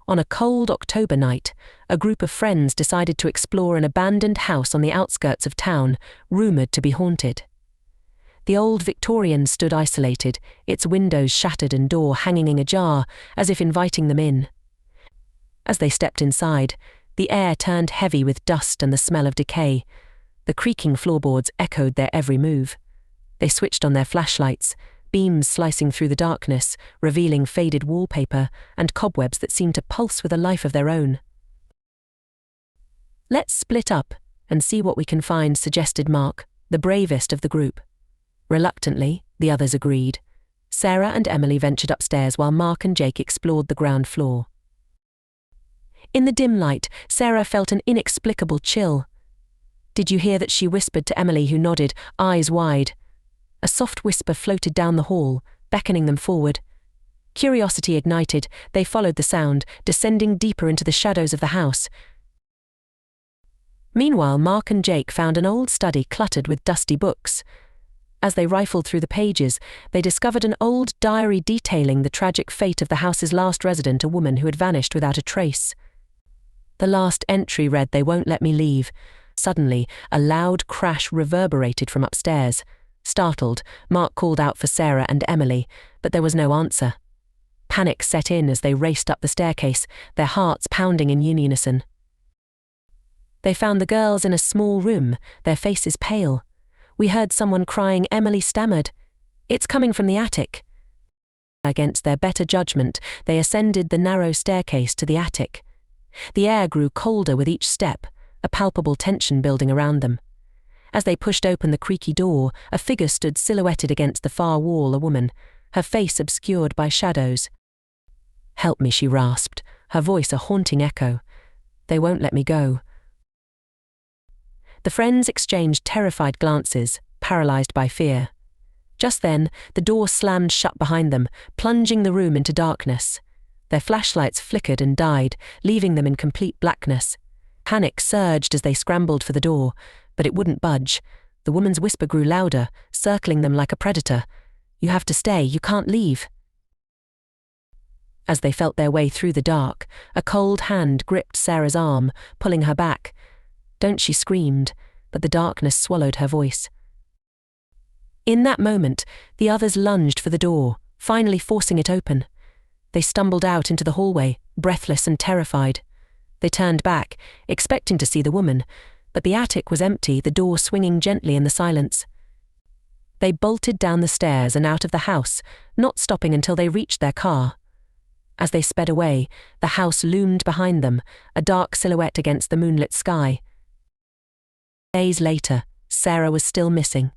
On a cold October night, a group of friends decided to explore an abandoned house on the outskirts of town, rumoured to be haunted. The old Victorian stood isolated, its windows shattered and door hanging ajar, as if inviting them in. As they stepped inside, the air turned heavy with dust and the smell of decay. The creaking floorboards echoed their every move. They switched on their flashlights, beams slicing through the darkness, revealing faded wallpaper and cobwebs that seemed to pulse with a life of their own. "Let's split up and see what we can find," suggested Mark, the bravest of the group. Reluctantly, the others agreed. Sarah and Emily ventured upstairs while Mark and Jake explored the ground floor. In the dim light, Sarah felt an inexplicable chill. "Did you hear that?" she whispered to Emily, who nodded, eyes wide. A soft whisper floated down the hall, beckoning them forward. Curiosity ignited, they followed the sound, descending deeper into the shadows of the house. Meanwhile, Mark and Jake found an old study cluttered with dusty books. As they rifled through the pages, they discovered an old diary detailing the tragic fate of the house's last resident, a woman who had vanished without a trace. The last entry read, "They won't let me leave." Suddenly, a loud crash reverberated from upstairs. Startled, Mark called out for Sarah and Emily, but there was no answer. Panic set in as they raced up the staircase, their hearts pounding in unison. They found the girls in a small room, their faces pale. "We heard someone crying," Emily stammered. "It's coming from the attic." Against their better judgment, they ascended the narrow staircase to the attic. The air grew colder with each step, a palpable tension building around them. As they pushed open the creaky door, a figure stood silhouetted against the far wall, a woman, her face obscured by shadows. "Help me," she rasped, her voice a haunting echo. "They won't let me go." The friends exchanged terrified glances, paralyzed by fear. Just then, the door slammed shut behind them, plunging the room into darkness. Their flashlights flickered and died, leaving them in complete blackness. Panic surged as they scrambled for the door, but it wouldn't budge. The woman's whisper grew louder, circling them like a predator. "You have to stay, you can't leave." As they felt their way through the dark, a cold hand gripped Sarah's arm, pulling her back. "Don't," she screamed, but the darkness swallowed her voice. In that moment, the others lunged for the door, finally forcing it open. They stumbled out into the hallway, breathless and terrified. They turned back, expecting to see the woman, but the attic was empty, the door swinging gently in the silence. They bolted down the stairs and out of the house, not stopping until they reached their car. As they sped away, the house loomed behind them, a dark silhouette against the moonlit sky. Days later, Sarah was still missing.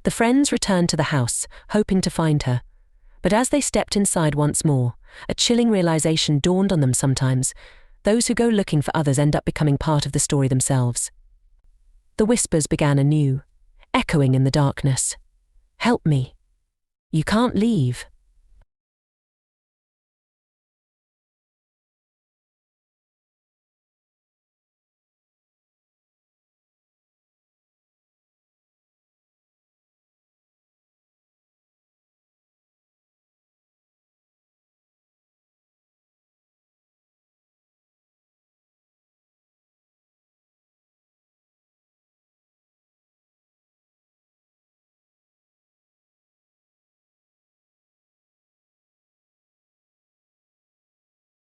The friends returned to the house, hoping to find her. But as they stepped inside once more, a chilling realization dawned on them. Sometimes, those who go looking for others end up becoming part of the story themselves. The whispers began anew, echoing in the darkness. "Help me. You can't leave."